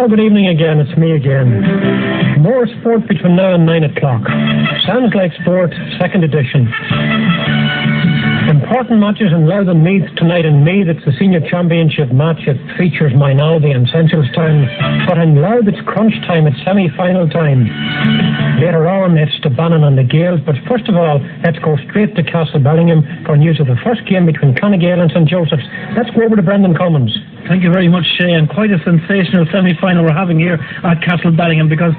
Hello, good evening again. It's me again. More sport between now and 9 o'clock. Sounds like sport, second edition. Important matches in Louth and Meath tonight in Meath. It's the senior championship match. It features Minaldi and Essentials time. But in Louth it's crunch time. It's semi-final time. Later on it's to Bannon and the Gaels. But first of all, let's go straight to Castlebellingham for news of the first game between Clonagale and St. Joseph's. Let's go over to Brendan Cummins. Thank you very much, Shay, and quite a sensational semi-final we're having here at Castlebellingham, because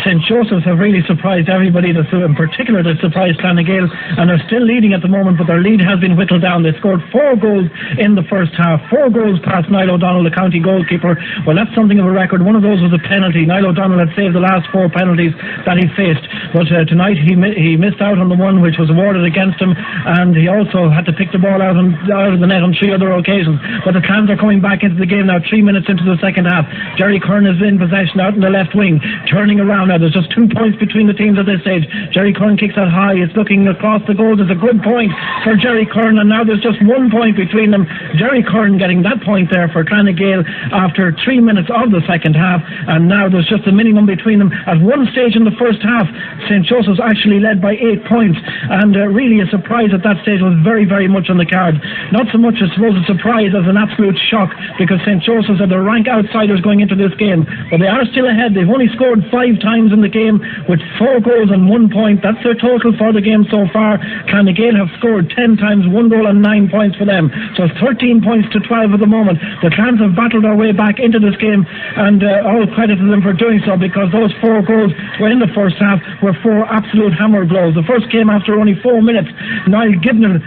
St. Joseph's have really surprised everybody, in particular they surprised Clonagale, and they're still leading at the moment, but their lead has been whittled down. They scored 4 goals in the first half, 4 goals past Niall O'Donnell, the county goalkeeper. Well, that's something of a record. One of those was a penalty. Niall O'Donnell had saved the last 4 penalties that he faced, but tonight he missed out on the one which was awarded against him, and he also had to pick the ball out of the net on 3 other occasions. But the Clans are coming back into the game now, 3 minutes into the second half. Jerry Kern is in possession out in the left wing, turning around now. There's just 2 points between the teams at this stage. Jerry Kern kicks that high. It's looking across the goal. There's a good point for Jerry Kern, and now there's just 1 point between them. Jerry Kern getting that point there for Clonagale after 3 minutes of the second half, and now there's just a minimum between them. At one stage in the first half, St. Joseph's actually led by 8 points, and really a surprise at that stage was very, very much on the card. Not so much, I suppose, a surprise as an absolute shock, because St. Joseph's are the rank outsiders going into this game, but they are still ahead. They've only scored 5 times in the game with 4 goals and 1 point. That's their total for the game so far. Clonagale have scored 10 times, 1 goal and 9 points for them, so it's 13 points to 12 at the moment. The Clans have battled their way back into this game, and all credit to them for doing so, because those 4 goals were in the first half were 4 absolute hammer blows. The first came after only 4 minutes. Niall Gibbon,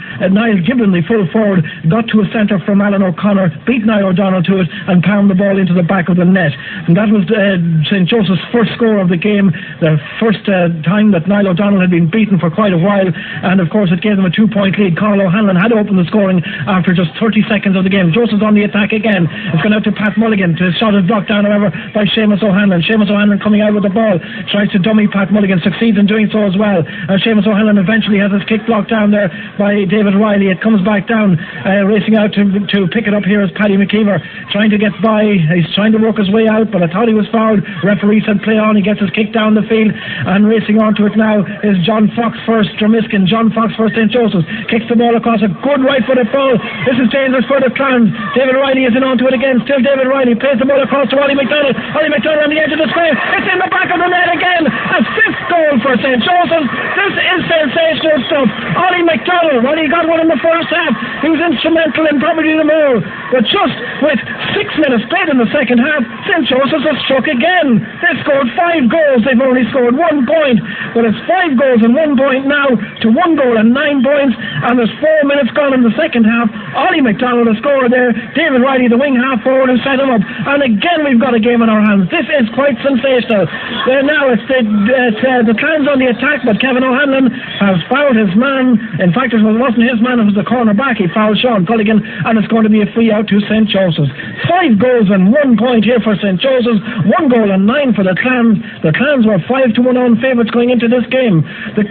the full forward, got to a centre from Alan O'Connor, beat Niall O'Donnell to it, and palmed the ball into the back of the net. And that was St. Joseph's first score of the game, the first time that Niall O'Donnell had been beaten for quite a while, and of course it gave them a 2-point lead. Conal O'Hanlon had opened the scoring after just 30 seconds of the game. Joseph's on the attack again. It's gone out to Pat Mulligan. His shot is blocked down, however, by Seamus O'Hanlon. Seamus O'Hanlon coming out with the ball, tries to dummy Pat Mulligan, succeeds in doing so as well. Seamus O'Hanlon eventually has his kick blocked down there by David Riley. It comes back down, racing out to pick it up here is Paddy McKeever, trying to get by. He's trying to work his way out, but I thought he was fouled. Referee said play on. He gets his kick down the field, and racing onto it now is John Fox first, Dromiskin. John Fox first, St. Joseph's kicks the ball across, a good right-footed ball. This is dangerous for the Clans. David Riley is in onto it again. Still David Riley plays the ball across to Ollie McDonald. Ollie McDonald on the edge of the square. It's in the back of the net again. A 5th goal for St. Joseph's. This is sensational stuff. Ollie McDonald, well, he got one in the first half. He was instrumental in probably the more, but just with 6 minutes played in the second half, St. Joseph's has struck again. They've scored 5 goals. They've only scored 1 point, but it's 5 goals and 1 point now to 1 goal and 9 points, and there's 4 minutes gone in the second half. Ollie McDonald has scored there. David Riley, the wing half forward, who set him up, and again we've got a game in our hands. This is quite sensational. Now it's the Clans on the attack, but Kevin O'Hanlon has fouled his man. In fact, it wasn't his man, it was the corner back. He fouled Sean Culligan, and it's going to be a free out to St. Joseph's. 5 goals and 1 point here for St. Joseph's, 1 goal and 9 for the Clans. The Clans were 5-1 on favourites going into this game. The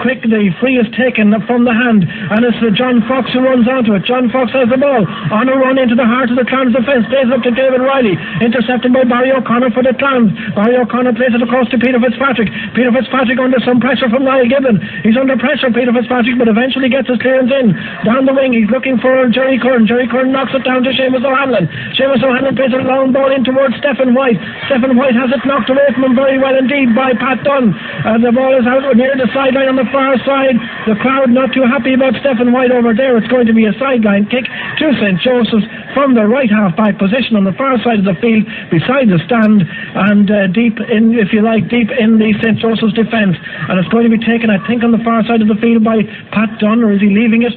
free is taken from the hand, and it's John Fox who runs onto it. John Fox has the ball on a run into the heart of the Clans defence, plays up to David Riley, intercepted by Barry O'Connor for the Clans. Barry O'Connor plays it across to Peter Fitzpatrick. Peter Fitzpatrick under some pressure from Niall Gibbon. He's under pressure, Peter Fitzpatrick, but eventually gets his clearance in. Down the wing, he's looking for Jerry Kern. Jerry Kern knocks it down to Seamus O'Hanlon. Seamus O'Hanlon plays a long ball in towards Stephen White. Stephen White has it knocked away from him very well indeed by Pat Dunn. The ball is out near the sideline on the far side. The crowd not too happy about Stephen White over there. It's going to be a sideline kick to St. Joseph's from the right half-back position on the far side of the field, beside the stand, and deep in, if you like, deep in the St. Joseph's defence. And it's going to be taken, I think, on the far side of the field by Pat Dunn, or is he leaving it?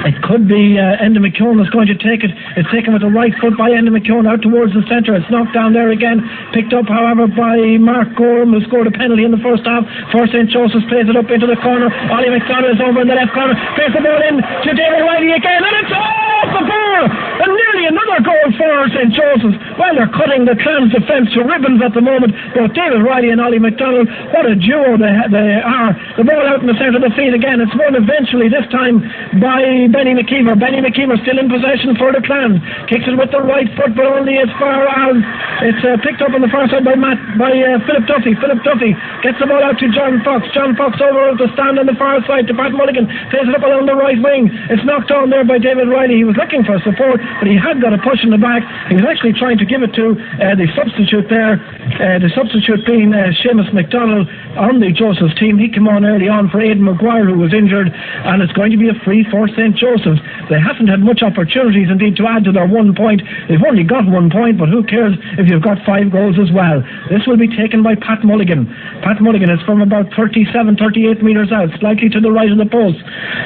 It could be Enda McKeown that's going to take it. It's taken with the right foot by Enda McKeown out towards the centre. It's knocked down there again. Picked up, however, by Mark Gorham, who scored a penalty in the first half for St. Joseph's. Plays it up into the corner. Ollie McDonald is over in the left corner. Plays the ball in to David Riley again, and it's off the bar! And nearly be another goal for St. Joseph's. Well, they're cutting the Clans defence to ribbons at the moment. Both David Riley and Ollie McDonald, what a duo they are. The ball out in the centre of the field again. It's won eventually, this time by Benny McKeever. Benny McKeever still in possession for the Clans. Kicks it with the right foot, but only as far as it's picked up on the far side by Philip Duffy. Philip Duffy gets the ball out to John Fox. John Fox over at the stand on the far side to Pat Mulligan. Plays it up along the right wing. It's knocked on there by David Riley. He was looking for support, but he had got a push in the back. He was actually trying to give it to the substitute there. The substitute being Seamus McDonald on the Joseph's team. He came on early on for Aidan Maguire, who was injured, and it's going to be a free for St. Joseph's. They haven't had much opportunities indeed to add to their 1 point. They've only got 1 point, but who cares if you've got 5 goals as well. This will be taken by Pat Mulligan. Pat Mulligan is from about 38 metres out, slightly to the right of the post.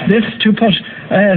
This to put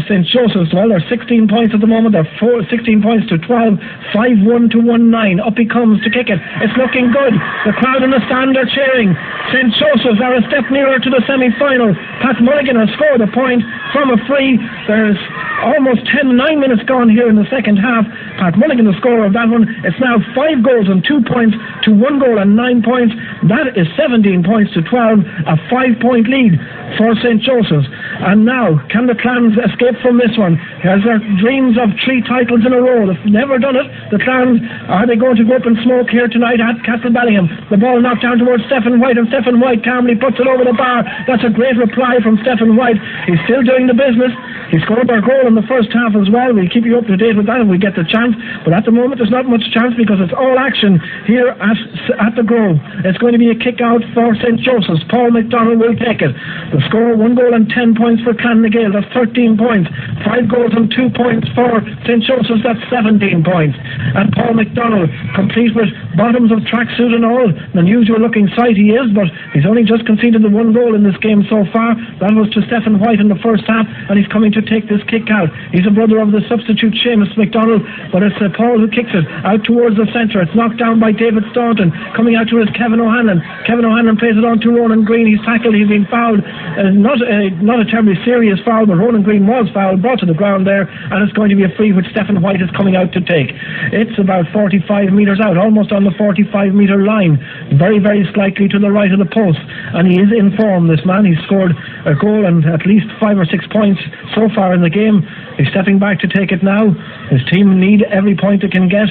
St. Joseph's, well, they're 16 points at the moment. They're 16 points to 12, 5-1 to 1-9. Up he comes to kick it. It's looking good. The crowd in the stand are cheering. St. Joseph's are a step nearer to the semi-final. Pat Mulligan has scored a point from a free. There's almost 9 minutes gone here in the second half. Pat Mulligan, the scorer of that one. It's now 5 goals and 2 points to 1 goal and 9 points. That is 17 points to 12, a 5-point lead for St. Joseph's. And now, can the Clans escape from this one? Has their dreams of 3 titles in a row? They've never done it. The Clans, are they going to go up in smoke here tonight at Castlebellingham? The ball knocked down towards Stephen White, and Stephen White calmly puts it over the bar. That's a great reply from Stephen White. He's still doing the business. He scored their goal in the first half as well. We'll keep you up to date with that if we get the chance. But at the moment, there's not much chance because it's all action here at the Grove. It's going to be a kick out for St. Joseph's. Paul McDonald will take it. The score, 1 goal and 10 points for Clonagale. That's 13 points. 5 goals and 2 points for St. Joseph's. That's 17 points. And Paul McDonald, complete with bottoms of tracksuit and all. An unusual looking sight he is, but he's only just conceded the 1 goal in this game so far. That was to Stephen White in the first half, and he's coming to take this kick out. He's a brother of the substitute Seamus McDonald, but it's Paul who kicks it out towards the centre. It's knocked down by David Staunton. Coming out to it is Kevin O'Hanlon. Kevin O'Hanlon plays it on to Ronan Green. He's tackled. He's been fouled. Not a terribly serious foul, but Ronan Green was fouled, brought to the ground there, and it's going to be a free which Stephen White is coming out to take. It's about 45 metres out, almost on the 45-metre line, very, very slightly to the right of the post, and he is in form, this man. He's scored a goal and at least 5 or 6 points so far in the game. He's stepping back to take it now. His team need every point it can get.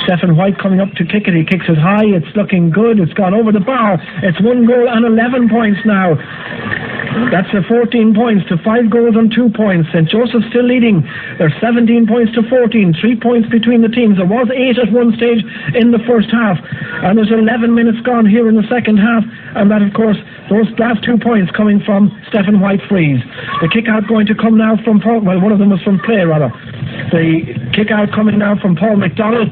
Stephen White coming up to kick it. He kicks it high. It's looking good. It's gone over the bar. It's 1 goal and 11 points now. That's 14 points to 5 goals and 2 points. St. Joseph's still leading. There's 17 points to 14. 3 points between the teams. There was 8 at one stage in the first half. And there's 11 minutes gone here in the second half. And that, of course, those last 2 points coming from Stephen White frees. The kick out going to come now from Paul. Well, one of them was from play, rather. The kick out coming now from Paul McDonald.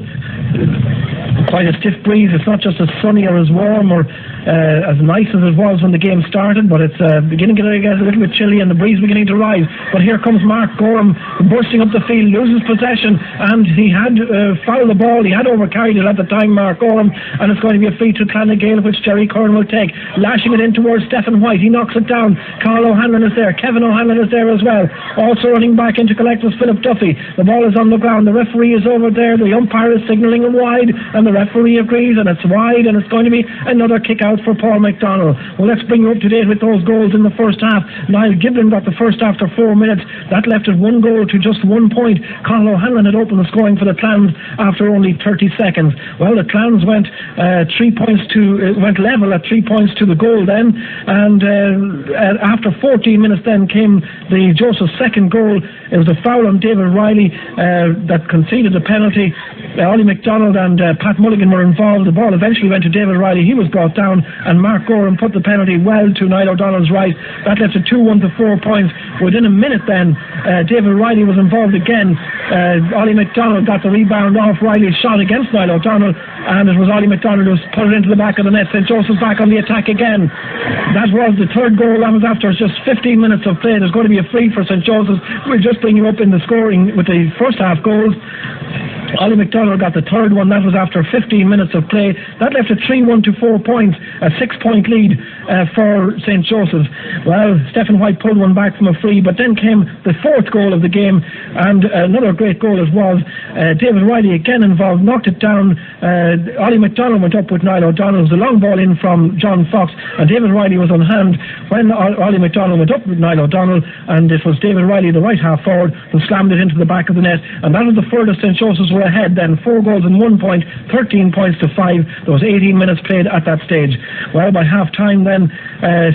Quite a stiff breeze. It's not just as sunny or as warm or as nice as it was when the game started, but it's beginning to get a little bit chilly and the breeze beginning to rise. But here comes Mark Gorham bursting up the field, loses possession, and he had fouled the ball. He had overcarried it at the time, Mark Gorham, and it's going to be a free to Clonagale, which Jerry Curran will take, lashing it in towards Stephen White. He knocks it down. Carl O'Hanlon is there. Kevin O'Hanlon is there as well. Also running back into collect was Philip Duffy. The ball is on the ground. The referee is over there. The umpire is signalling him wide, and the referee agrees, and it's wide, and it's going to be another kick out for Paul McDonald. Well, let's bring you up to date with those goals in the first half. Niall Giblin got the first after 4 minutes. That left it 1 goal to just 1 point. Carl O'Hanlon had opened the scoring for the Clans after only 30 seconds. Well, the Clans went 3 points to went level at 3 points to the goal then, and after 14 minutes then came the Joseph's second goal. It was a foul on David Riley that conceded the penalty. Ollie McDonald and Pat Mulligan were involved. The ball eventually went to David Riley. He was brought down, and Mark Gorham put the penalty well to Niall O'Donnell's right. That left it 2-1 to 4 points. Within a minute then, David Riley was involved again. Ollie McDonald got the rebound off Riley's shot against Niall O'Donnell, and it was Ollie McDonald who put it into the back of the net. St. Joseph's back on the attack again. That was the third goal. That was after just 15 minutes of play. There's going to be a free for St. Joseph's. We'll just bring you up in the scoring with the first half goals. Ollie McDonald got the third one. That was after 15 minutes of play. That left a 3-1 to 4 points, a 6-point lead for St. Joseph's. Well, Stephen White pulled one back from a free, but then came the fourth goal of the game, and another great goal it was. David Riley again involved, knocked it down. Ollie McDonald went up with Niall O'Donnell. It was a long ball in from John Fox, and David Riley was on hand when Ollie McDonald went up with Niall O'Donnell, and it was David Riley, the right half forward, who slammed it into the back of the net, and that was the furthest St. Joseph's were ahead then. 4 goals in 1 point, 13 points to 5. There was 18 minutes played at that stage. Well, by half time then,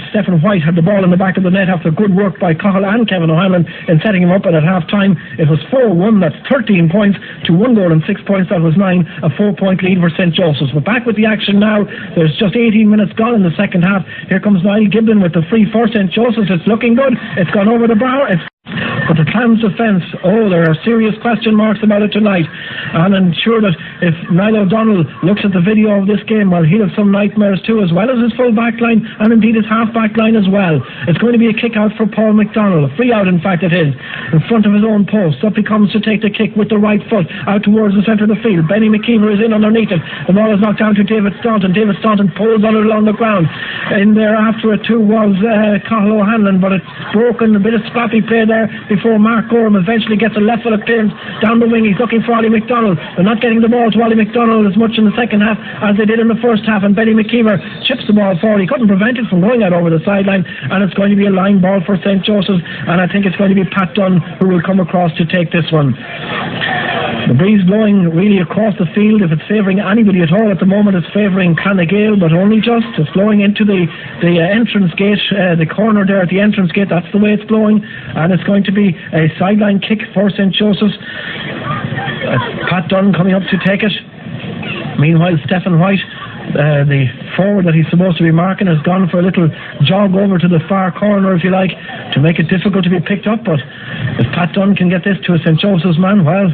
Stephen White had the ball in the back of the net after good work by Cahill and Kevin O'Hanlon in setting him up, and at half time it was 4-1. That's 13 points to 1 goal and 6 points. That was 9, a 4-point lead for St. Joseph's. We're back with the action now. There's just 18 minutes gone in the second half. Here comes Niall Giblin with the free for St. Joseph's. It's looking good. It's gone over the bar. But the Clans defence, there are serious question marks about it tonight. And I'm sure that if Niall O'Donnell looks at the video of this game, well, he'll have some nightmares too, as well as his full back line and indeed his half back line as well. It's going to be a kick out for Paul McDonnell, a free out in fact it is, in front of his own post. Up he comes to take the kick with the right foot out towards the centre of the field. Benny McKeever is in underneath it. The ball is knocked down to David Staunton. David Staunton pulls on it along the ground. In there after it too was Cahill O'Hanlon, but it's broken, a bit of sloppy play there before Mark Gorham eventually gets a left foot clearance down the wing. He's looking for Ollie McDonald. They're not getting the ball to Ollie McDonald as much in the second half as they did in the first half, and Benny McKeever chips the ball forward. He couldn't prevent it from going out over the sideline, and it's going to be a line ball for St. Joseph's, and I think it's going to be Pat Dunn who will come across to take this one. The breeze blowing really across the field. If it's favouring anybody at all at the moment, it's favouring Clonagale, but only just. It's blowing into the entrance gate, the corner there at the entrance gate. That's the way it's blowing, and it's going to be a sideline kick for St. Joseph's. Pat Dunn coming up to take it. Meanwhile, Stephen White, the forward that he's supposed to be marking, has gone for a little jog over to the far corner, if you like, to make it difficult to be picked up. But if Pat Dunn can get this to a St. Joseph's man, well,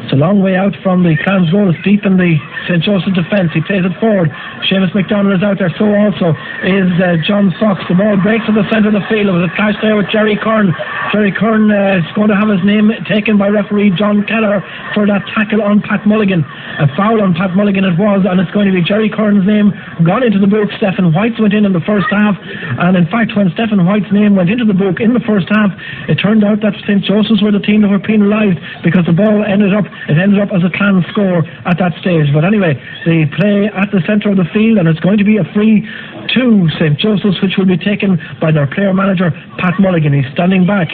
it's a long way out from the Clans goal. It's deep in the St. Joseph's defence. He plays it forward. Seamus McDonald is out there. So also is John Fox. The ball breaks to the centre of the field. There was a clash there with Jerry Kern. Jerry Kern is going to have his name taken by referee John Keller for that tackle on Pat Mulligan. A foul on Pat Mulligan it was, and it's going to be Jerry Kern's name gone into the book. Stephen White's went in the first half, and in fact when Stephen White's name went into the book in the first half, it turned out that St. Joseph's were the team that were penalised because the ball ended up as a Clan score at that stage. But anyway, they play at the centre of the field, and it's going to be a free to St. Joseph's, which will be taken by their player manager Pat Mulligan. He's standing back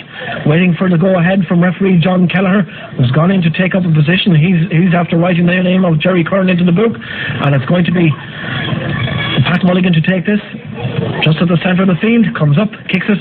waiting for the go ahead from referee John Kelleher, who's gone in to take up a position. He's after writing the name of Jerry Kern into the book, and it's going to be Pat Mulligan to take this just at the centre of the field. Comes up, kicks it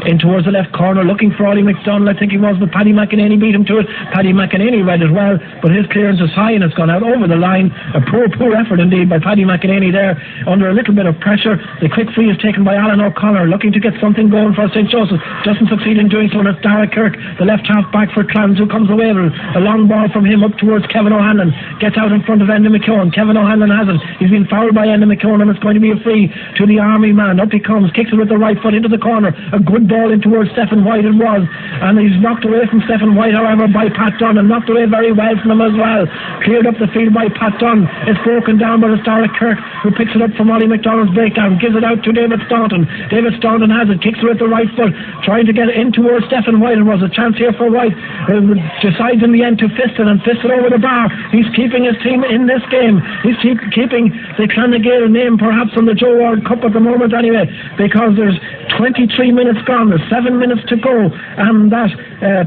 in towards the left corner, looking for Ollie McDonald, I think he was, but Paddy McEnany beat him to it. Paddy McEnany read it well, but his clearance is high and it's gone out over the line. A poor effort indeed by Paddy McEnany there under a little bit of pressure. The quick free is taken by Alan O'Connor, looking to get something going for St. Joseph. Doesn't succeed in doing so, and it's Dara Kirk, the left half back for Clans, who comes away with a long ball from him up towards Kevin O'Hanlon. Gets out in front of Enda McKeown. Kevin O'Hanlon has it. He's been fouled by Enda McKeown, and it's going to be a free to the Army man. Up he comes, kicks it with the right foot into the corner. A good ball in towards Stephen White it was, and he's knocked away from Stephen White, however, by Pat Dunn, and knocked away very well from him as well. Cleared up the field by Pat Dunn. It's broken down by the Dara Kirk, who picks it up from Ollie McDonald's breakdown, gives it out to David Staunton. David Staunton has it, kicks it with the right foot, trying to get it in towards Stephen White. There was a chance here for White, who decides in the end to fist it, and fist it over the bar. He's keeping his team in this game. He's keeping the Clonagale name perhaps on the Joe Ward Cup at the moment anyway, because there's 23 minutes gone, there's 7 minutes to go, and that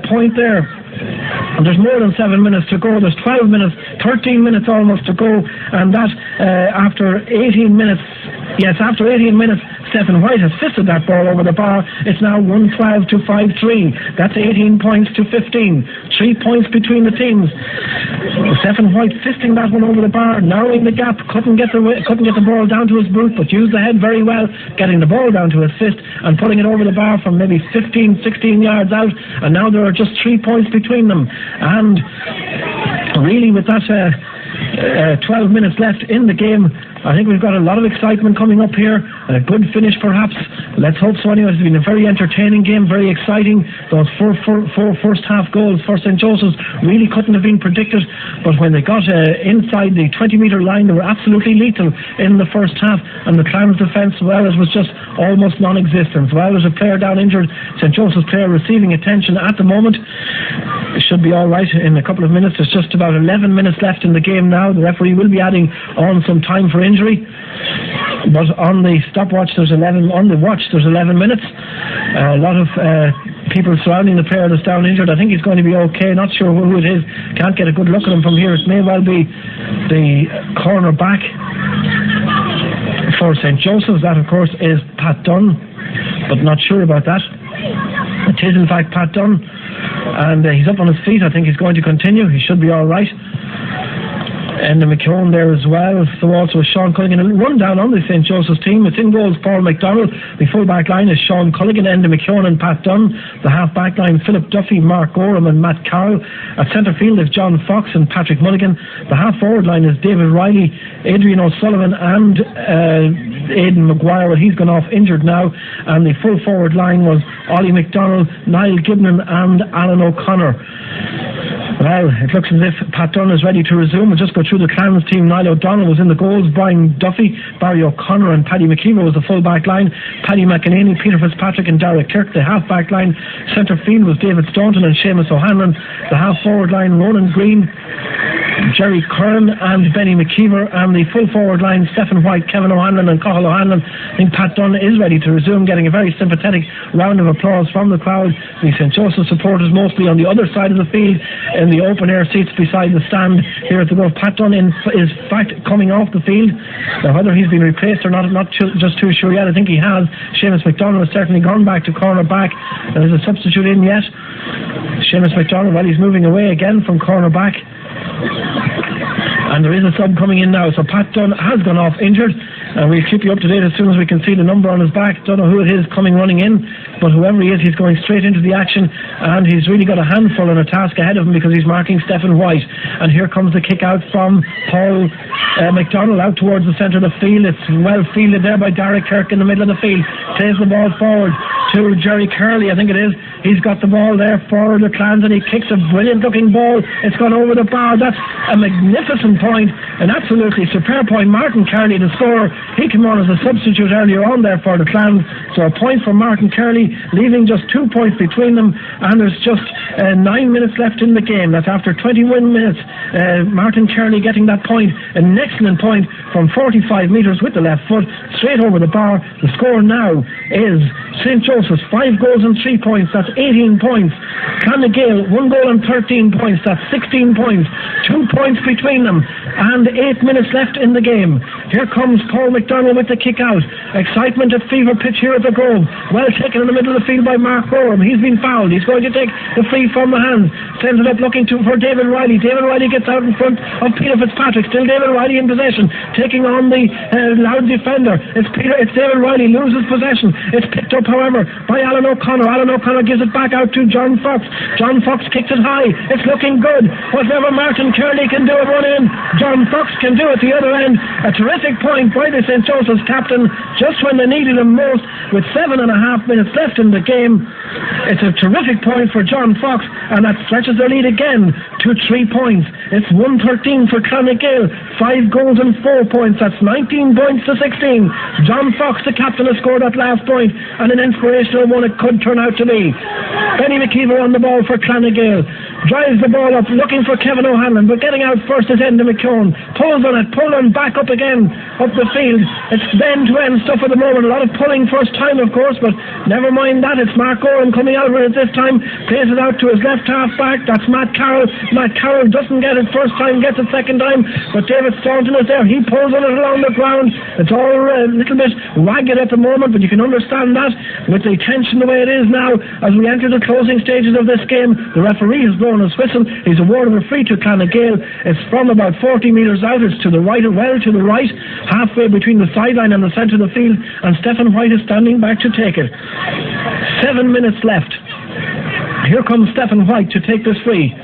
point there, and there's more than 7 minutes to go, there's 12 minutes, 13 minutes almost to go, and that after 18 minutes, Stephen White has fisted that ball over the bar. It's now 112 to 5-3. That's 18 points to 15. 3 points between the teams. Stephen White fisting that one over the bar, narrowing the gap, couldn't get the ball down to his boot, but used the head very well, getting the ball down to his fist and putting it over the bar from maybe 15, 16 yards out, and now there are just 3 points between them. And really with that 12 minutes left in the game, I think we've got a lot of excitement coming up here, and a good finish perhaps. Let's hope so anyway. It's been a very entertaining game, very exciting. Those four first half goals for St. Joseph's really couldn't have been predicted, but when they got inside the 20-metre line, they were absolutely lethal in the first half, and the Clans defence, well, it was just almost non-existent. Well, there's a player down injured, St. Joseph's player receiving attention at the moment. It should be all right in a couple of minutes. There's just about 11 minutes left in the game now. The referee will be adding on some time for injury, but on the stopwatch there's 11. On the watch there's 11 minutes. A lot of people surrounding the player that's down injured. I think he's going to be okay. Not sure who it is. Can't get a good look at him from here. It may well be the corner back for St. Joseph's. That of course is Pat Dunn, but not sure about that. It is in fact Pat Dunn, and he's up on his feet. I think he's going to continue. He should be all right. Enda McKeown there as well. So also is Sean Culligan. A run down on the St. Joseph's team. It's in goals Paul McDonald. The full back line is Sean Culligan, Enda McKeown and Pat Dunn. The half back line, Philip Duffy, Mark Gorham and Matt Carroll. At centre field is John Fox and Patrick Mulligan. The half forward line is David Riley, Adrian O'Sullivan and Aidan Maguire. Well, he's gone off injured now. And the full forward line was Ollie McDonald, Niall Gibnan and Alan O'Connor. Well, it looks as if Pat Dunn is ready to resume. We'll just go through the Clans team. Niall O'Donnell was in the goals, Brian Duffy, Barry O'Connor and Paddy McKeever was the full back line, Paddy McEnany, Peter Fitzpatrick and Derek Kirk. The half back line, centre field was David Staunton and Seamus O'Hanlon. The half forward line, Ronan Green, Jerry Kern and Benny McKeever, and the full forward line, Stephen White, Kevin O'Hanlon and Cathal O'Hanlon. I think Pat Dunn is ready to resume, getting a very sympathetic round of applause from the crowd. The St. Joseph supporters mostly on the other side of the field in the open air seats beside the stand here at the Grove. Pat Dunn is in fact coming off the field. Now whether he's been replaced or not, I'm not just too sure yet. I think he has. Seamus McDonald has certainly gone back to corner back. There's a substitute in yet. Seamus McDonald, well, he's moving away again from corner back. And there is a sub coming in now. So Pat Dunn has gone off injured, and we'll keep you up to date as soon as we can see the number on his back. Don't know who it is coming running in, but whoever he is, he's going straight into the action, and he's really got a handful and a task ahead of him because he's marking Stephen White. And here comes the kick out from Paul McDonald out towards the centre of the field. It's well fielded there by Derek Kirk in the middle of the field. Plays the ball forward to Jerry Curley, I think it is. He's got the ball there for the Clans, and he kicks a brilliant looking ball. It's gone over the bar. That's a magnificent point, an absolutely superb point. Martin Curley, the scorer, he came on as a substitute earlier on there for the Clans. So a point for Martin Curley, leaving just 2 points between them, and there's just 9 minutes left in the game. That's after 21 minutes. Martin Curley getting that point, an excellent point from 45 metres with the left foot, straight over the bar. The score now is St. Joseph's 5 goals and 3 points. That's 18 points. Clonagale 1 goal and 13 points. That's 16 points. 2 points between them, and 8 minutes left in the game. Here comes Paul McDonald with the kick out. Excitement at fever pitch here at the Grove. Well taken in the middle of the field by Mark Gorham. He's been fouled. He's going to take the free from the hands. Sends it up looking for David Riley. David Riley gets out in front of Peter Fitzpatrick. Still David Riley in possession, taking on the loud defender. It's David Riley loses possession. It's picked up, however, by Alan O'Connor. Alan O'Connor gives it back out to John Fox. John Fox kicks it high. It's looking good. Whatever Martin Curley can do it one end, John Fox can do it the other end. A terrific point by the St. Joseph's captain just when they needed him most, with 7.5 minutes left in the game. It's a terrific point for John Fox, and that stretches their lead again to 3 points. It's 1-13 for Clonagale. 5 goals and 4 points. That's 19 points to 16. John Fox, the captain, has scored that last point, and an inspirational one it could turn out to be. Benny McKeever on the ball for Clonagale. Drives the ball up, looking for Kevin O'Hanlon, but getting out first is Enda McKeown. Pulls on it, pulling back up again, up the field. It's end-to-end stuff at the moment. A lot of pulling first time, of course, but never mind that. It's Mark Gorham coming out with it this time. Plays it out to his left half back. That's Matt Carroll. Matt Carroll doesn't get it first time, gets it second time, but David Staunton is there. He pulls on it along the ground. It's all a little bit ragged at the moment, but you can understand that with the tension the way it is now as we enter the closing stages of this game. The referee has blown his whistle. He's awarded a free to Clonagale. It's from about 40 metres out. It's to the right, well to the right, halfway between the sideline and the centre of the field, and Stephen White is standing back to take it. 7 minutes left. Here comes Stephen White to take this free.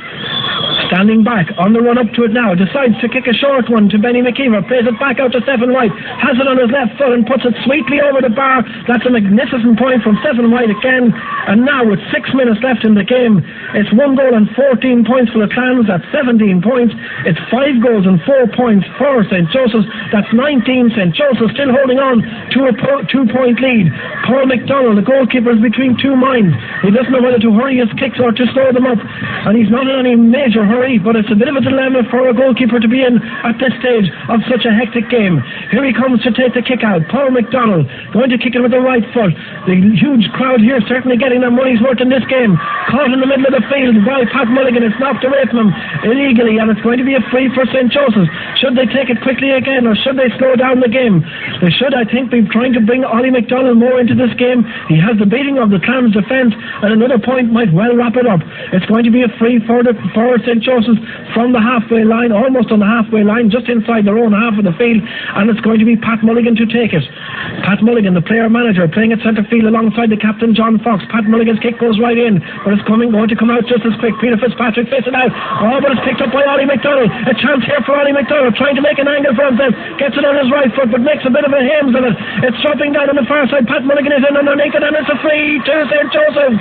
standing back on the run up to it now, decides to kick a short one to Benny McKeever, plays it back out to Stephen White, has it on his left foot and puts it sweetly over the bar. That's a magnificent point from Stephen White again, and now with 6 minutes left in the game, it's 1 goal and 14 points for the Clans. That's 17 points. It's 5 goals and 4 points for St. Joseph's. That's 19. St. Joseph's still holding on to a 2-point lead. Paul McDonald, the goalkeeper, is between two minds. He doesn't know whether to hurry his kicks or to slow them up, and he's not in any major hurry, but it's a bit of a dilemma for a goalkeeper to be in at this stage of such a hectic game. Here he comes to take the kick out. Paul McDonald going to kick it with the right foot. The huge crowd here certainly getting their money's worth in this game. Caught in the middle of the field by Pat Mulligan. It's knocked away from him illegally, and it's going to be a free for St. Joseph's. Should they take it quickly again, or should they slow down the game? They should, I think, be trying to bring Ollie McDonald more into this game. He has the beating of the Clans defence, and another point might well wrap it up. It's going to be a free for St. Joseph's from the halfway line, almost on the halfway line, just inside their own half of the field, and it's going to be Pat Mulligan to take it. Pat Mulligan, the player-manager, playing at centre field alongside the captain John Fox. Pat Mulligan's kick goes right in, but it's going to come out just as quick. Peter Fitzpatrick fits it out. Oh, but it's picked up by Ollie McDonald. A chance here for Ollie McDonald, trying to make an angle for himself. Gets it on his right foot, but makes a bit of a hames in it. It's dropping down on the far side. Pat Mulligan is in underneath it, and it's a free to St. Joseph's.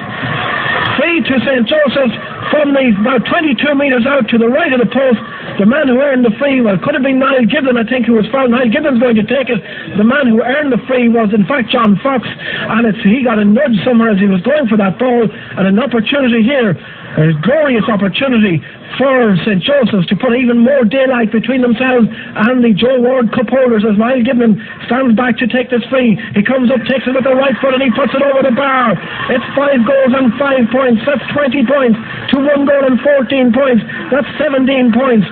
Free to St. Joseph's from the about 22 metres out to the right of the post. The man who earned the free, well, could have been Niall Giblin, I think, who was fouled. Niall Giblin's going to take it. The man who earned the free was, in fact, John Fox, and he got a nudge somewhere as he was going for that ball, and an opportunity here, a glorious opportunity for St. Joseph's to put even more daylight between themselves and the Joe Ward Cup holders as Niall Giblin stands back to take this free. He comes up, takes it with the right foot, and he puts it over the bar. It's 5 goals and 5 points. That's 20 points to 1 goal and 14 points. That's 17 points.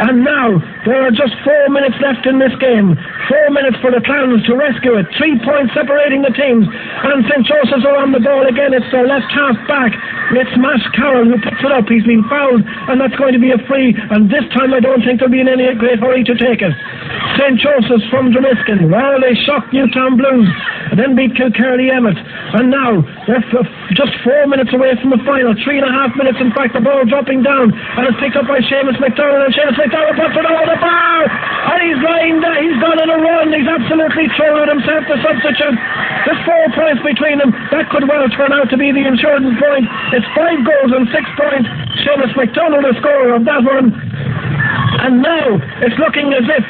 And now there are just 4 minutes left in this game. 4 minutes for the Clans to rescue it. 3 points separating the teams. And St. Joseph's are on the ball again. It's their left half back. It's Matt Carroll who picks it up. He's been fouled, and that's going to be a free. And this time I don't think they'll be in any great hurry to take it. St. Joseph's from Dromiskin. Well, they shocked Newtown Blues and then beat Kilkerley Emmett. And now they're just 4 minutes away from the final. 3.5 minutes, in fact. The ball dropping down, and it's picked up by Seamus McDonald, and Seamus McDonald puts it over the bar, and he's lying there. He's gone on a run. He's absolutely thrown it himself, the substitute. There's 4 points between them. That could well turn out to be the insurance point. It's 5 goals and 6 points. Seamus McDonald, the scorer of that one. And now it's looking as if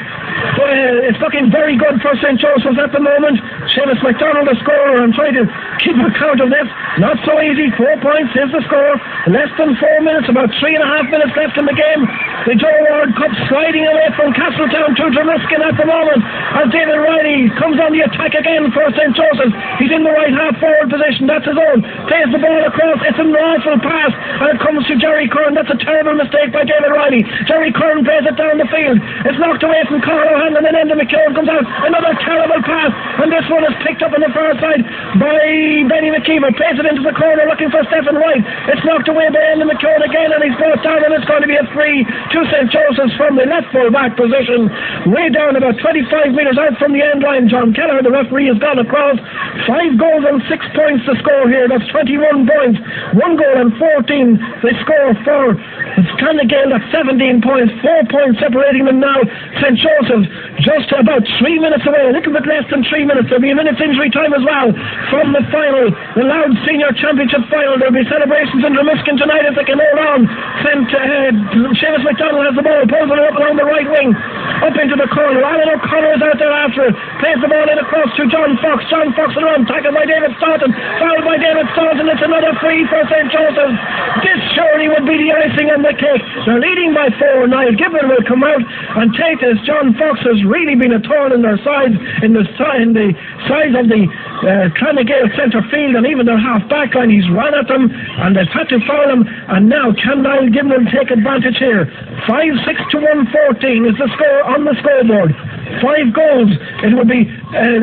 it's looking very good for St. Joseph's at the moment. Seamus McDonald, the scorer. I'm trying to keep account of this. Not so easy. 4 points is the score. Less than 4 minutes, about 3.5 minutes left in the game. The Joe Ward Cup sliding away from Castletown to Dromiskin at the moment. As David Riley comes on the attack again for St. Joseph's. He's in the right half forward position. That's his own. Plays the ball across. It's an awful pass, and it comes to Jerry Curran. That's a terrible mistake by David Riley. Jerry Curran plays it down the field. It's knocked away from Conor O'Hanlon, and then Enda McKeown comes out. Another terrible pass, and this one is picked up on the far side by Benny McKeever. Plays it into the corner looking for Stephen White. It's knocked away by Enda McKeown again, and he's brought down, and it's going to be a free to St. Joseph's from the left full back position, way down about 25 metres out from the end line. John Kelleher, the referee, has gone across. 5 goals and 6 points to score here. That's 21 points. 1 goal and 14 they score for Clonagale. That's 17 points. 4 points separating them now. St. Joseph's just about 3 minutes away, a little bit less than 3 minutes. There'll be a minute's injury time as well from the final, the Louth Senior Championship final. There'll be celebrations in Dromiskin tonight if they can hold on. Seamus McDonald has the ball, pulls it up along the right wing, up into the corner. Alan O'Connor is out there after it, plays the ball in across to John Fox. John Fox around, tackled by David Staunton, fouled by David Staunton. It's another free for St. Joseph's. This surely would be the icing on the cake. They're leading by 4. Niall Giblin will come out and take this. John Fox has really been a thorn in their sides, in the sides of the Clonagale centre field, and even their half back line. He's run at them, and they've had to foul him. And now can Niall Giblin take advantage here? 5-6 to 1-14 is the score on the scoreboard. 5 goals. It would be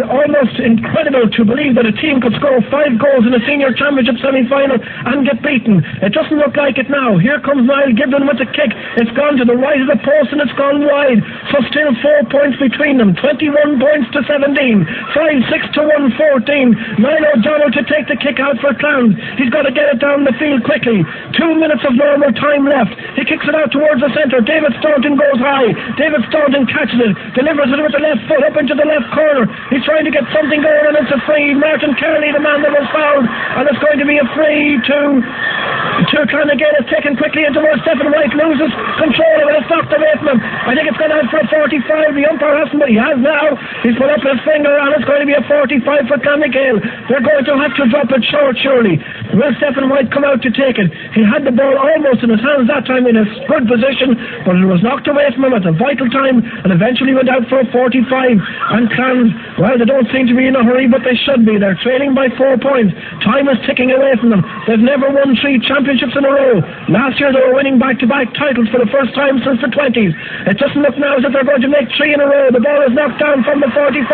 almost incredible to believe that a team could score 5 goals in a senior championship semi-final and get beaten. It doesn't look like it now. Here comes Niall Giblin with the kick. It's gone to the right of the post and it's gone wide. So still 4 points between them. 21 points to 17. 5-6 to 1-14. Niall O'Donnell to take the kick out for Clowns. He's got to get it down the field quickly. 2 minutes of normal time left. He kicks it out towards the centre. David Staunton goes high. David Staunton catches it. Delivers it with the left foot up into the left corner. He's trying to get something going and it's a free. Martin Kearney, the man that was fouled, and it's going to be a free to Clonagale. It's taken quickly into where Stephen White loses control of it. It's knocked away from him. I think it's gone out for a 45. The umpire hasn't, but he has now. He's put up his finger and it's going to be a 45 for Clonagale. They're going to have to drop it short, surely. Will Stephen White come out to take it? He had the ball almost in his hands that time in a good position, but it was knocked away from him at a vital time and eventually went out for a 45. And Clans, well, they don't seem to be in a hurry, but they should be. They're trailing by 4 points. Time is ticking away from them. They've never won 3 championships in a row. Last year they were winning back-to-back titles for the first time since the 20s. It doesn't look now as if they're going to make 3 in a row. The ball is knocked down from the 45.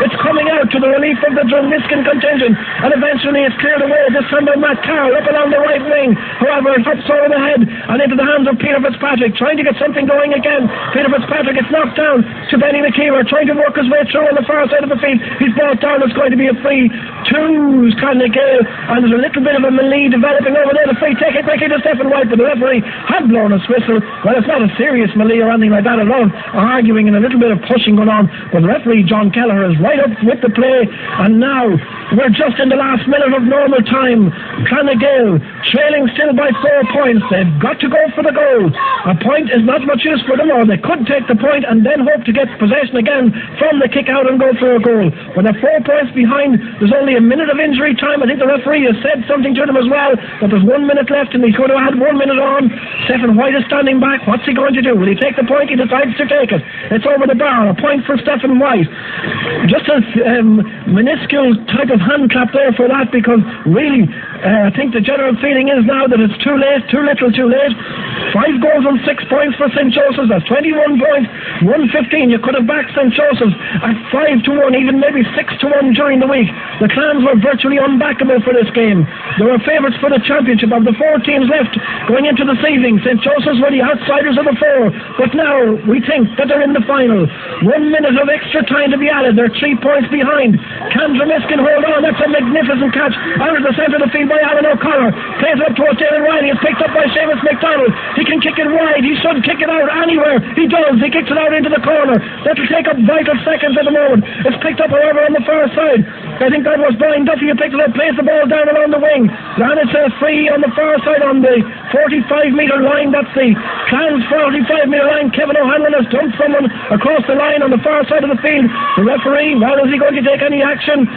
It's coming out to the relief of the Drumliskin contingent, and eventually it's cleared away. This time by Matt Carroll up along the right wing. However, it hops over the head and into the hands of Peter Fitzpatrick, trying to get something going again. Peter Fitzpatrick gets knocked down to Benny McKeever, trying to work his way through on the far side of the field. He's brought down. It's going to be a free to Clonagale, and there's a little bit of a melee developing over there. The free take it quickly to Stephen White, but the referee had blown his whistle. Well, it's not a serious melee or anything like that at all. Arguing and a little bit of pushing going on, but the referee John Kelleher is right up with the play, and now we're just in the last minute of normal time. Clonagale trailing still by 4 points. They've got to go for the goal. A point is not much use for them, or they could take the point and then hope to get possession again from the kick out and go for a goal. When they're 4 points behind, there's only a minute of injury time. I think the referee has said something to them as well, that there's 1 minute left and he could have had 1 minute on. Stephen White is standing back. What's he going to do? Will he take the point? He decides to take it. It's over the bar. A point for Stephen White. Just a minuscule type of hand clap there for that, because really I think the general feeling is now that it's too late, too little too late. 5 goals and 6 points for St. Joseph's. That's 21 points, 115. You could have backed St. Joseph's at 5-1, even maybe 6-1 during the week. The Clans were virtually unbackable for this game. They were favourites for the championship. Of the 4 teams left going into this evening, St. Joseph's were the outsiders of the 4, but now we think that they're in the final. 1 minute of extra time to be added. They're 3 points behind. Can Drumliskin hold on? That's a magnificent catch out of the centre of the field by Alan O'Connor. Plays up towards David Riley. It's picked up by Seamus McDonald. He can kick it wide. He should kick it out anywhere. He does. He kicks it out into the corner. That'll take up vital seconds at the moment. It's picked up, however, on the far side. I think that was Brian Duffy who picked it up, plays the ball down along the wing. And it's free on the far side on the 45-metre line. That's the Clans 45-metre line. Kevin O'Hanlon has dumped someone across the line on the far side of the field. The referee, well, is he going to take any action?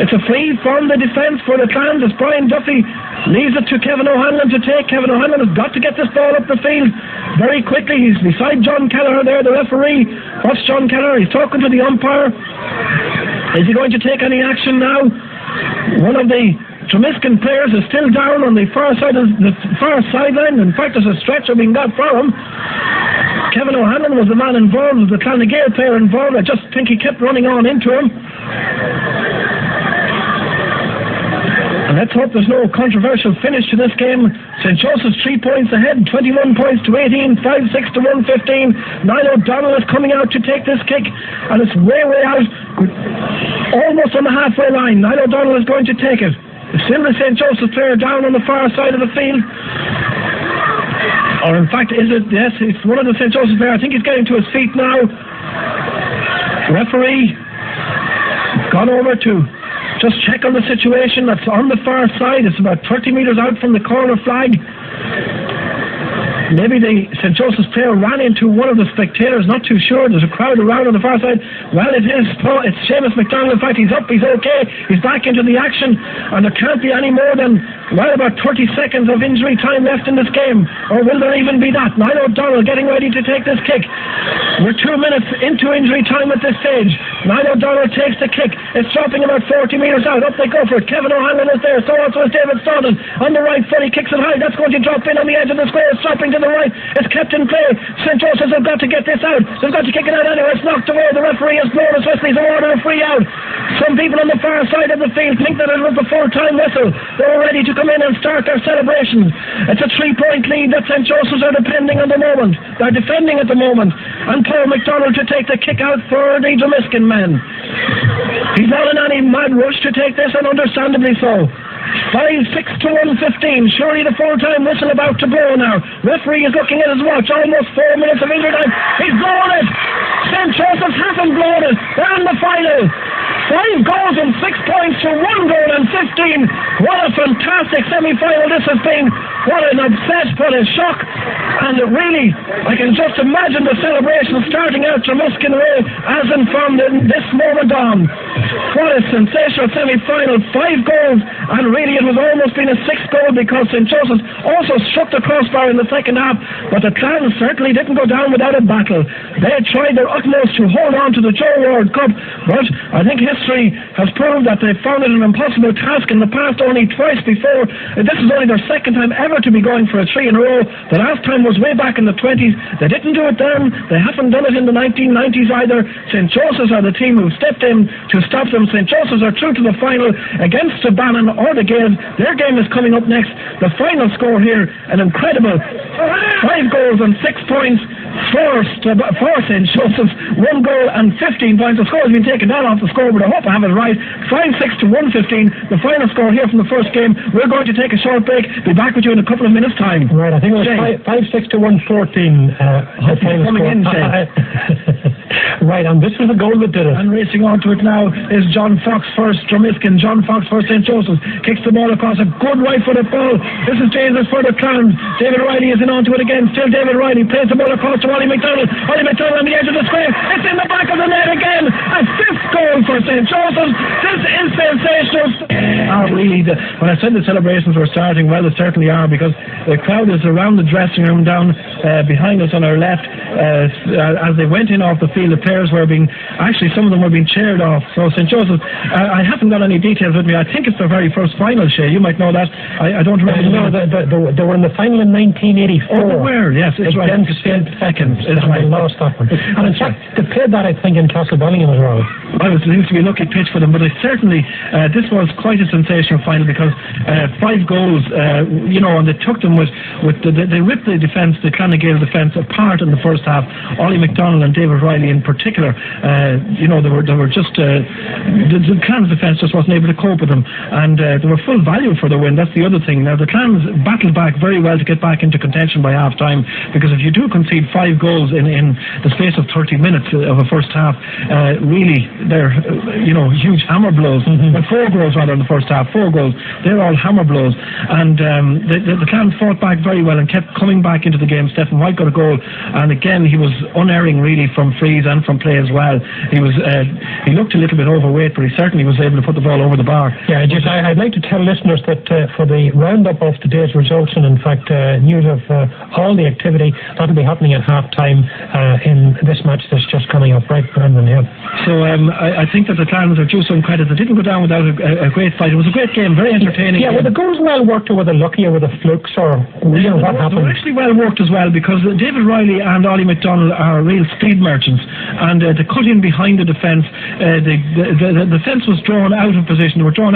It's a free from the defence for the Clans as Brian Duffy leaves it to Kevin O'Hanlon to take. Kevin O'Hanlon has got to get this ball up the field very quickly. He's beside John Kelleher there, the referee. What's John Kelleher? He's talking to the umpire. Is he going to take any action now? One of the Drumliskin players is still down on the far side of the far sideline. In fact, there's a stretcher being got for him. Kevin O'Hanlon was the man involved, the Clonagale player involved. I just think he kept running on into him. And let's hope there's no controversial finish to this game. St. Joseph's 3 points ahead, 21 points to 18, 5-6 to 115. Niall O'Donnell is coming out to take this kick, and it's way out, almost on the halfway line. Niall O'Donnell is going to take it. Still the St. Joseph's player down on the far side of the field. Or in fact, is it? Yes, it's one of the St. Joseph's players. I think he's getting to his feet now. Referee gone over to just check on the situation. That's on the far side. It's about 30 metres out from the corner flag. Maybe the St. Joseph's player ran into one of the spectators, not too sure. There's a crowd around on the far side. Well, it's Seamus McDonald. In fact, he's up, he's okay. He's back into the action, and there can't be any more than, well, about 30 seconds of injury time left in this game. Or will there even be that? Niall O'Donnell getting ready to take this kick. We're 2 minutes into injury time at this stage. Niall O'Donnell takes the kick. It's dropping about 40 metres out. Up they go for it. Kevin O'Hanlon is there. So also is David Stodden. On the right foot, he kicks it high. That's going to drop in on the edge of the square. It's dropping to the right. It's kept in play. St. Joseph's have got to get this out. They've got to kick it out anyway. It's knocked away. The referee has blown as Wesley's awarded a free out. Some people on the far side of the field think that it was the full-time whistle. They were ready to come in and start their celebration. It's a 3-point lead that St. Joseph's are defending at the moment. And Paul McDonald to take the kick out for the Dromiskin men. He's not in any mad rush to take this, and understandably so. 5-6 to 1-15. Surely the full-time whistle about to blow now. Referee is looking at his watch. Almost 4 minutes of injury time. He's blown it. St. Joseph's hasn't blown it. They're in the final. 5 goals and 6 points to 1 goal and 15. What a fantastic semi-final this has been. What an upset, what a shock. And really, I can just imagine the celebration starting out Dromiskin way as and from this moment on. What a sensational semi-final. 5 goals, and really it was almost been a 6th goal because St. Joseph's also struck the crossbar in the second half, but the Clans certainly didn't go down without a battle. They tried their utmost to hold on to the Joe Ward Cup, but I think history has proved that they found it an impossible task in the past only twice before. This is only their second time ever to be going for a 3 in a row. The last time was way back in the 20s. They didn't do it then. They haven't done it in the 1990s either. St. Joseph's are the team who stepped in to stop them. St. Joseph's are through to the final against the Bannon or the Gaels. Their game is coming up next. The final score here, an incredible 5 goals and 6 points for St. Joseph's. 1 goal and 15 points. The score has been taken down off the scoreboard. I hope I have it right. 5-6 to 1-15. The final score here from the first game. We're going to take a short break. Be back with you in a couple of minutes' time. Right, I think it was 5-6 to 1-14. Coming in, Right, and this was the goal that did it. And racing on to it now is John Fox first, Dromiskin. John Fox for St. Joseph's. Kicks the ball across a good right-footed ball. This is Jesus for the Clans. David Riley is in on to it again. Still David Riley plays the ball across to Ollie McDonald. Ollie McDonald on the edge of the square. It's in the back of the net again. A 5th goal for St. Joseph's. This is sensational. Really, when I said the celebrations were starting, well, they certainly are, because the crowd is around the dressing room down behind us on our left. As they went in off the field, the players were some of them were being cheered off. So St. Joseph's, I haven't got any details with me. I think it's their very first final, Shay. You might know that. I don't remember. No, they were in the final in 1984. Oh, they were, yes. It's right. Against St. Seconds. It's right. They lost that one. And in fact, they played that, I think, in Castlebellingham as well. Well, it used to be a lucky pitch for them, but this was quite a sensational final because 5 goals, and they took them they ripped the defence, the Clonagale defence apart in the first half. Ollie McDonald and David Riley in particular, they were just the Clans defence just wasn't able to cope with them, and they were full value for the win. That's the other thing. Now the Clans battled back very well to get back into contention by half time, because if you do concede 5 goals in the space of 30 minutes of a first half, really they're huge hammer blows. But 4 goals rather in the first half, 4 goals, they're all hammer blows, and the Clans fought back very well and kept coming back into the game. Stephen White got a goal, and again he was unerring really from frees and from play as well. He looked a little bit overweight, but he certainly was able to put the ball over the bar. Yeah, I'd like to tell listeners that for the roundup of today's results, and in fact news of all the activity, that'll be happening at half time in this match that's just coming up, right, Brendan? Yeah. So I think that the Clans are due some credit. They didn't go down without a great fight. It was a great game, very entertaining. Yeah, were the goals well worked, or were they lucky, or were the flukes, or what happened? They were actually well worked as well, because David Riley and Ollie McDonald are real speed merchants, and they cut in behind the defence. The defence was drawn out of position. They were drawn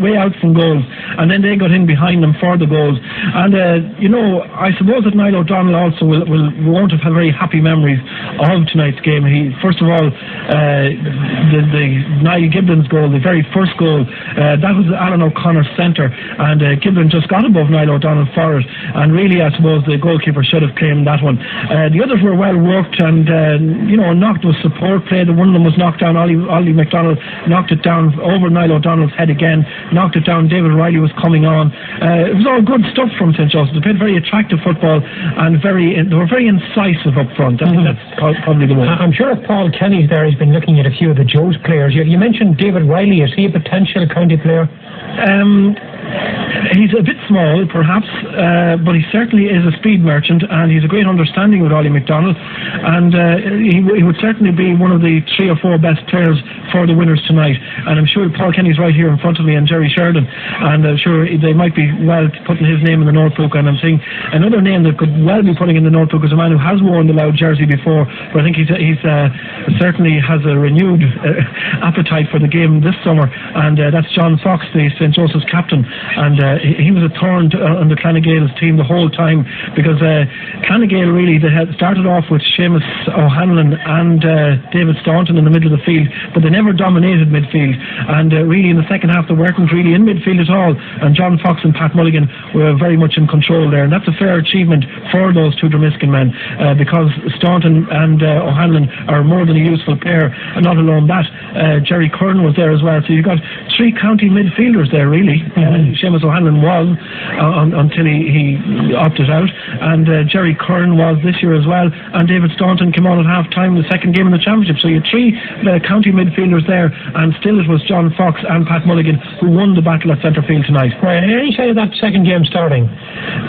way out from goals, and then they got in behind them for the goals. And I suppose that Niall O'Donnell also won't have very happy memories of tonight's game. First of all, the Niall Giblin's goal, the very first goal, that was Alan O'Connor's centre, and Giblin just got above Niall O'Donnell for it, and really I suppose the goalkeeper should have claimed that one. The others were well worked and knocked there was support play. One of them was knocked down. Ollie McDonald knocked it down over Niall O'Donnell's head again, knocked it down. David Riley was coming on. It was all good stuff from St. Joseph's. They played very attractive football and they were very incisive up front. I think that's probably the one. I'm sure if Paul Kenny's there, he's been looking at a few of the Joe's players. You mentioned David Riley. Is he a potential county player? He's a bit small, perhaps, but he certainly is a speed merchant, and he's a great understanding with Ollie McDonald, and he would certainly be one of the 3 or 4 best players for the winners tonight. And I'm sure Paul Kenny's right here in front of me, and Jerry Sheridan, and I'm sure they might be well putting his name in the notebook. And I'm seeing another name that could well be putting in the notebook is a man who has worn the Louth jersey before, but I think he's certainly has a renewed appetite for the game this summer, and that's John Fox, the St. Joseph's captain. And he was a thorn on the Clanagale's team the whole time, because Clanagale really, they had started off with Seamus O'Hanlon and David Staunton in the middle of the field, but they never dominated midfield, and really in the second half they weren't really in midfield at all, and John Fox and Pat Mulligan were very much in control there, and that's a fair achievement for those two Dromiskin men, because Staunton and O'Hanlon are more than a useful pair, and not alone that, Jerry Curran was there as well, so you've got 3 county midfielders there really. Seamus O'Hanlon was until he opted out, and Jerry Curran was this year as well, and David Staunton came on at half time the second game in the championship. So you had 3 county midfielders there, and still it was John Fox and Pat Mulligan who won the battle at centre field tonight. Right, any say of that second game starting?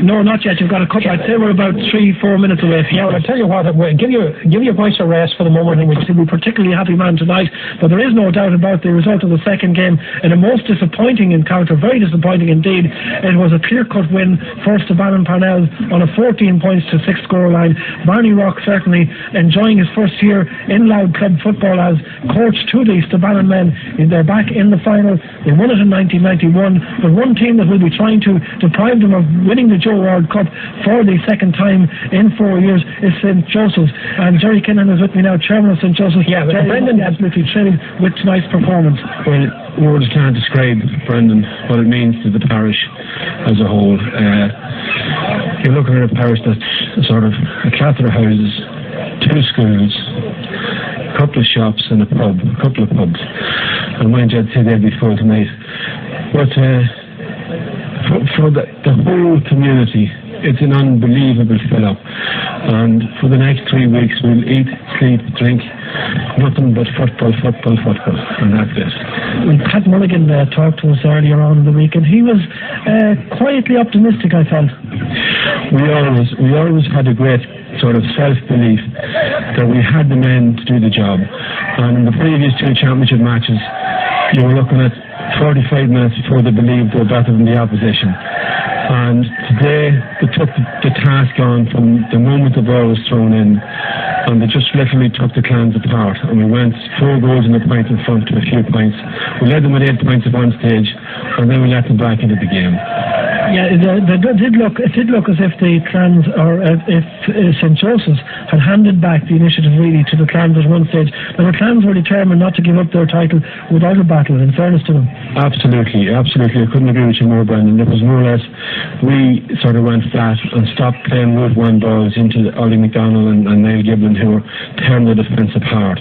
No, not yet. You've got a couple. I'd say we're about 3-4 minutes away. Yeah, well, I'll tell you what, give your voice a rest for the moment. I think we'll be particularly happy man tonight, but there is no doubt about the result of the second game in a most disappointing encounter, very disappointing indeed. It was a clear-cut win for Stabannon Parnell on a 14 points to 6 score line. Barney Rock certainly enjoying his first year in Louth club football as coach to the Stabannon men. They're back in the final. They won it in 1991, but one team that will be trying to deprive them of winning the Joe Ward Cup for the second time in 4 years is St. Joseph's, and Jerry Kinnan is with me now, chairman of St. Joseph's. Yeah, Jerry, Brendan absolutely thrilled with tonight's performance. Well, words can't describe, Brendan, what it means to the parish as a whole. You're looking at a parish that's sort of a cluster of houses, 2 schools, a couple of shops and a couple of pubs. And mind you, I'd say they'd be full tonight. But for the whole community, it's an unbelievable fill-up. And for the next 3 weeks, we'll eat, sleep, drink, nothing but football, and that's it. When Pat Mulligan talked to us earlier on in the week, and he was quietly optimistic, I felt. We always had a great sort of self-belief that we had the men to do the job. And in the previous 2 championship matches, you were looking at 45 minutes before they believed they were better than the opposition. And today they took the task on from the moment the ball was thrown in, and they just literally took the clans apart. And we went 4 goals and a point in front to a few points. We led them with 8 points at one stage, and then we let them back into the game. Yeah, it did look as if the clans, or if St. Joseph's had handed back the initiative really to the clans at one stage. Now the clans were determined not to give up their title without a battle, in fairness to them. Absolutely. I couldn't agree with you more, Brendan. It was more or less, we sort of went flat and stopped playing with 1 balls into Ollie McDonald and Niall Giblin, who were tearing the defence apart.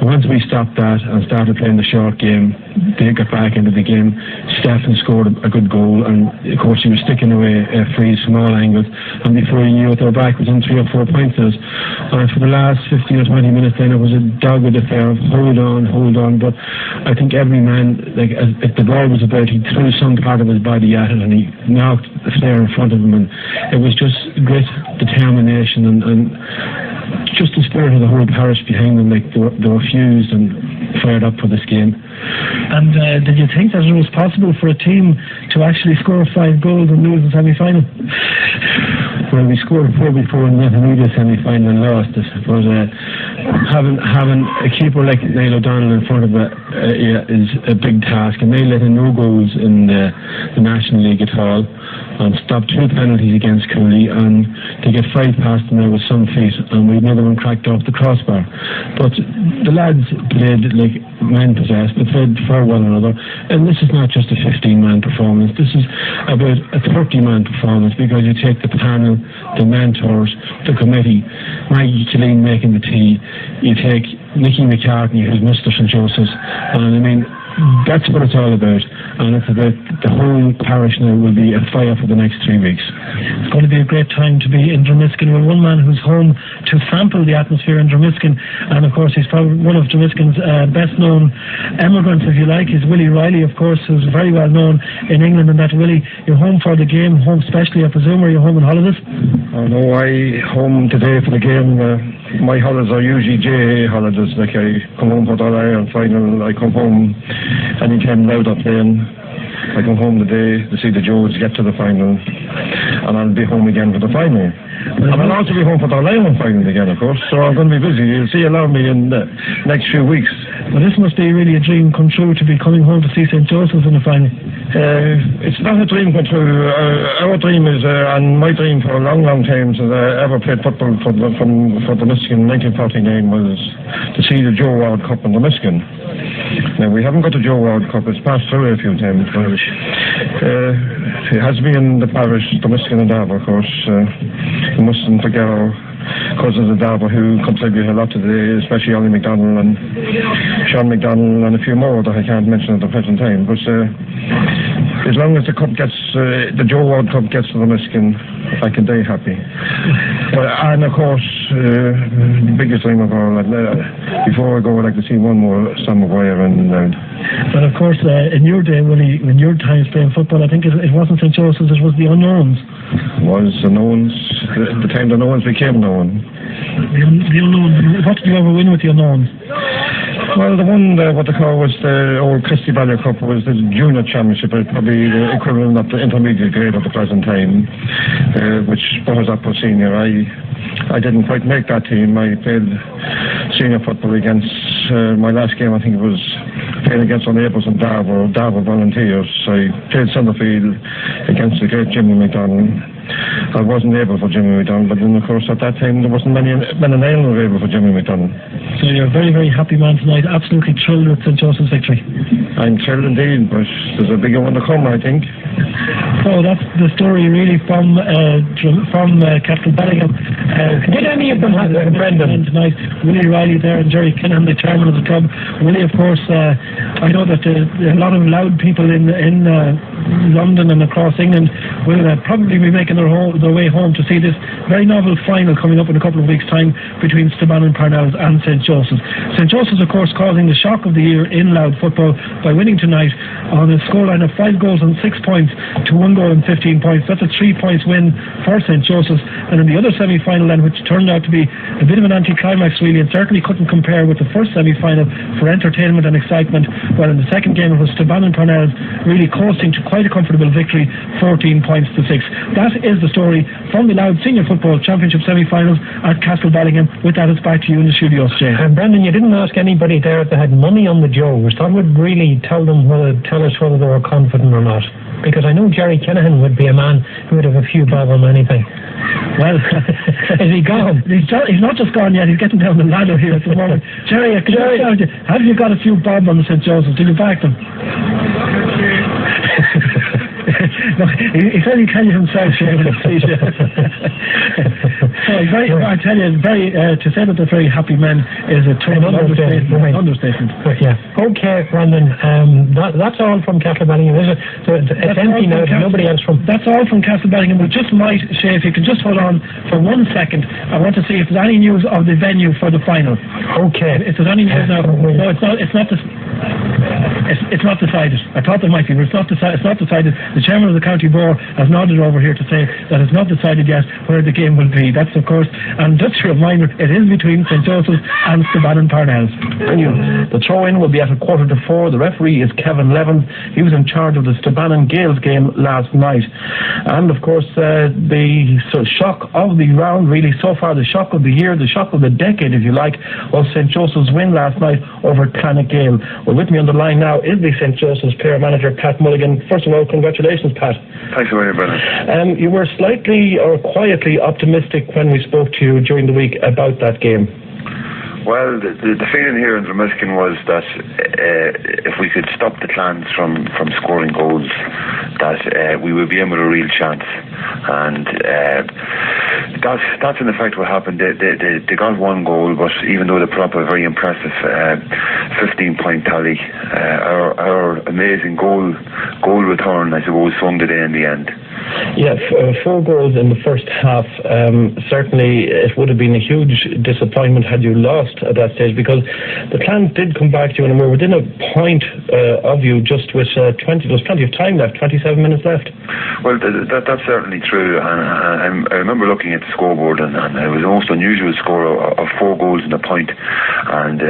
Once we stopped that and started playing the short game, they got back into the game. Stephen scored a good goal, and of course he was sticking away frees from all angles, and before you knew it, their back was in 3 or 4 points. And for the last 15 or 20 minutes then it was a dogged affair of hold on, but I think every man, like, if the ball was about, he threw some part of his body at it and he knocked the player in front of him, and it was just great determination and just the spirit of the whole parish behind them. Like, they were fused and fired up for this game. And did you think that it was possible for a team to actually score 5 goals and lose the semi-final? Well, we scored 4 before and went to the semi-final and lost it. But having a keeper like Niall O'Donnell in front of it is a big task, and they let in no goals in the National League at all. and stopped 2 penalties against Cooley, and they get 5 past them there with some feet, and we another one cracked off the crossbar. But the lads played like men possessed, they played for one another, and this is not just a 15-man performance, this is about a 30-man performance, because you take the panel, the mentors, the committee, Maggie Killeen making the tea, you take Nicky McCartney, who's Mr. St. Joseph's, and I mean, that's what it's all about, and it's about the whole parish now will be a fire for the next 3 weeks. It's going to be a great time to be in Dromiskin. We're one man who's home to sample the atmosphere in Dromiskin, and of course he's probably one of Dromiskin's best known emigrants, if you like, is Willie Riley, of course, who's very well known in England. And that, Willie, you're home for the game, home specially, I presume, or you're home on holidays? Oh no, I home today for the game. My holidays are usually JA holidays, like I come home for the All-Ireland final, I come home anytime Louth are playing. I come home today to see the Joes get to the final, and I'll be home again for the final. And I'll also be home for the All-Ireland final again, of course, so I'm going to be busy. You'll see a lot of me in the next few weeks. Well, this must be really a dream come true, to be coming home to see St. Joseph's in the final. It's not a dream come true. Our dream is, and my dream for a long, long time since I ever played football for the Michigan in 1949 was to see the Joe Ward Cup in the Michigan. Now, we haven't got the Joe Ward Cup. It's passed through a few times, but it has been in the parish, the Michigan and Darver, of course. We mustn't forget our cousins of Darver who contribute a lot to the, especially Ollie McDonald and Sean McDonald and a few more that I can't mention at the present time. But as long as the cup gets, the Joe Ward Cup gets to the Michigan, I can die happy. And of course, the biggest dream of all, before I go, I'd like to see one more Sam Maguire and Louth. But of course, in your day, Willie, in your times playing football, I think it wasn't St. Joseph's, it was the unknowns. It was the knowns, the time the knowns became known. The unknowns. What did you ever win with the unknowns? Well, the one, what they call was the old Christy Ballier Cup, was the junior championship, probably the equivalent of the intermediate grade at the present time, which was up for senior. I didn't quite make that team. I played senior football against, my last game I think it was playing against O'Neighbours and Darver Volunteers. I played centre field against the great Jimmy McDonald. I wasn't able for Jimmy McDonald, but then of course at that time there wasn't many in Ireland were able for Jimmy McDonald. So you're a very, very happy man tonight, absolutely thrilled with St. Joseph's victory. I'm thrilled indeed, but there's a bigger one to come, I think. So that's the story really from Captain Bellingham. Did any of them have Brendan tonight? Willie Riley there and Jerry Kinnan, the chairman of the club. Willie, of course, I know that a lot of loud people in London and across England will probably be making their way home to see this very novel final coming up in a couple of weeks' time between Staban and Parnell's and St. Joseph's. St. Joseph's, of course, causing the shock of the year in Louth football by winning tonight on a scoreline of 5 goals and 6 points to 1 goal and 15 points. That's a 3 points win for St. Joseph's. And in the other semi-final then, which turned out to be a bit of an anti-climax really, and certainly couldn't compare with the first semi-final for entertainment and excitement, well, in the second game it was Staban and Parnell's really coasting to quite a comfortable victory, 14 points to 6. That is the story from the Louth Senior Football Championship semi-finals at Castle Bellingham. With that, it's back to you in the studios, Jay. And Brendan, you didn't ask anybody there if they had money on the Joes. That would really tell us whether they were confident or not. Because I know Jerry Kinahan would be a man who would have a few bob on anything. Well, is he gone? He's not just gone yet, he's getting down the ladder here at the moment. Jerry, have you got a few bob on the St. Joseph's? Did you back them? No, he said he tell you himself, Shane. So I tell you, to say that they're very happy men is a total understatement. Yeah. Okay, Brendan. That's all from Castle Bellingham. It's empty now. Nobody else from. That's all from Castle Bellingham. We just might, Shay, if you can just hold on for 1 second. I want to see if there's any news of the venue for the final. Okay. If there's any news now, no, it's not. It's not decided. I thought there might be, but it's not decided. The chairman of the county board has nodded over here to say that it's not decided yet where the game will be. That's, of course, And just a reminder, it is between St. Joseph's and Staban and Parnell. The throw-in will be at 3:45. The referee is Kevin Levin. He was in charge of the Staban and Gales game last night. And of course, the shock of the round, really, so far, the shock of the year, the shock of the decade, if you like, was St. Joseph's win last night over Clonagale. Well, with me on the line now is the St. Joseph's player manager, Pat Mulligan. First of all, congratulations, Pat. Thanks very much, Brendan. You were slightly or quietly optimistic when we spoke to you during the week about that game. Well, the feeling here in Dromiskin was that if we could stop the Clans from scoring goals, that we would be in with a real chance. And that's in effect what happened. They got one goal, but even though they put up a very impressive 15-point tally, our amazing goal return, I suppose, swung the day in the end. Yeah, 4 goals in the first half. Certainly it would have been a huge disappointment had you lost at that stage, because the Clans did come back to you and were within a point of you, just with there was plenty of time left, 27 minutes left. Well, that's certainly true, and I remember looking at the scoreboard, and it was the most unusual score of 4 goals and a point, and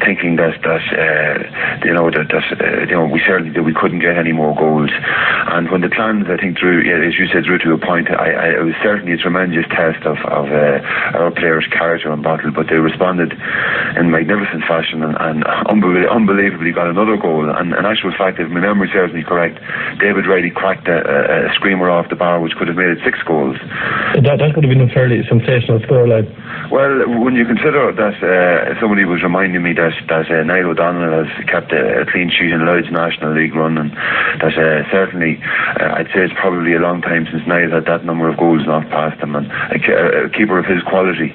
thinking that we certainly we couldn't get any more goals. And when the Clans, I think, as you said, drew to a point, it was certainly a tremendous test of our players' character and battle, but they responded in magnificent fashion and unbelievably got another goal. And in actual fact, if my memory serves me correct, David Riley cracked a screamer off the bar which could have made it 6 goals. That could have been a fairly sensational scoreline. Well, when you consider that somebody was reminding me that Niall O'Donnell has kept a clean sheet in Lloyd's National League run, and that certainly I'd say it's probably a long time since Niall had that number of goals not past him, and a keeper of his quality.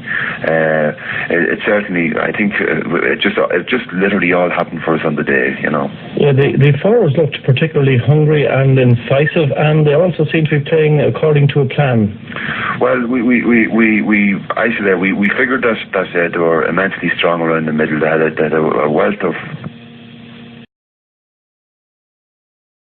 It certainly, I think, it just literally all happened for us on the day, you know. Yeah, the forwards looked particularly hungry and incisive, and they also seemed to be playing according to a plan. Well, we figured that they were immensely strong around the middle. They had a wealth of